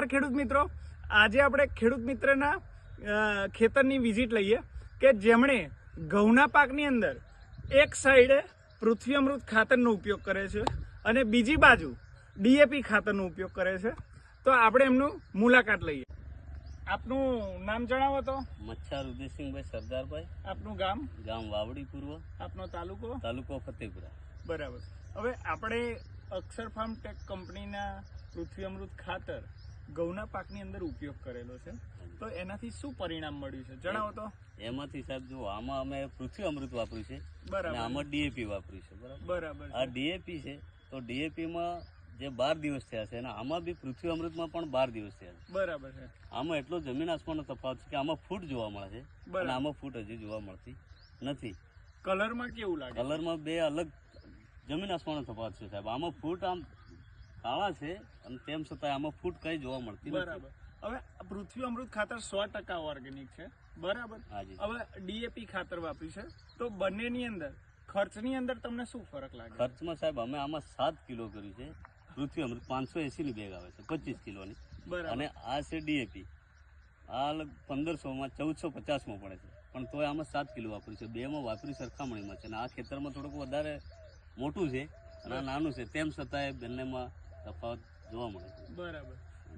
નમસ્કાર ખેડૂત મિત્રો, આજે આપણે ખેડૂત મિત્રના ખેતરની વિઝિટ લઈએ કે જેમણે ઘઉંના પાકની અંદર એક સાઈડે પૃથ્વી અમૃત ખાતરનો ઉપયોગ કરે છે અને બીજી બાજુ ડીએપી ખાતરનો ઉપયોગ કરે છે. તો આપણે એમનું મુલાકાત લઈએ. આપનું નામ જણાવો તો. મચ્છાર ઉદયસિંહભાઈ સરદારભાઈ. આપનું ગામ? ગામ વાવડી પૂર્વ. આપનો તાલુકો? તાલુકો ફતેપુરા. બરાબર. હવે આપણે અક્ષર ફાર્મ ટેક કંપનીના પૃથ્વી અમૃત ખાતર ઘઉંના પાકની અંદર ઉપયોગ કરેલો છે, તો એનાથી શું પરિણામ મળ્યું છે જણાવો તો. એમાંથી સાહેબ જો આમાં અમે પૃથ્વી અમૃત વાપર્યું છે, બરાબર. આમાં ડીએપી વાપર્યું છે. બરાબર. આ ડીએપી છે તો ડીએપીમાં જે 12 દિવસ થયા છે અને આમાં બી પૃથ્વી અમૃતમાં પણ 12 દિવસ થયા છે. બરાબર છે. આમાં એટલો જમીન આસમાનનો તફાવત છે કે આમાં ફૂટ જોવા મળે છે અને આમાં ફૂટ હજી જોવા મળતી નથી. કલરમાં કેવું લાગે? કલરમાં બે અલગ જમીન આસમાનનો તફાવત છે સાહેબ. આમાં ફૂટ આમ કાળા છે અને તેમ છતાં આમાં ફૂટ કઈ જોવા મળતી નથી. બરાબર. હવે પૃથ્વી અમૃત ખાતર 100% ઓર્ગેનિક છે, બરાબર. હવે ડીએપી ખાતર વાપર્યું છે, તો બંનેની અંદર ખર્ચની અંદર તમને શું ફરક લાગે? ખર્ચમાં સાહેબ અમે આમાં 7 કિલો કર્યું છે. પૃથ્વી અમૃત 580 ની બેગ આવે છે, 25 કિલોની. અને આ છે ડીએપી, આ 1500 માં 1450 માં પડે છે, પણ તોય આમાં 7 કિલો વાપર્યું છે. બેમાં વાપરી સરખામણીમાં છે અને આ ખેતરમાં થોડુંક વધારે મોટું છે અને આ નાનું છે, તેમ છતાંય બંનેમાં તફાવત જોવા મળે છે. બરાબર.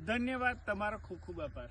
ધન્યવાદ, તમારો ખૂબ ખૂબ આભાર.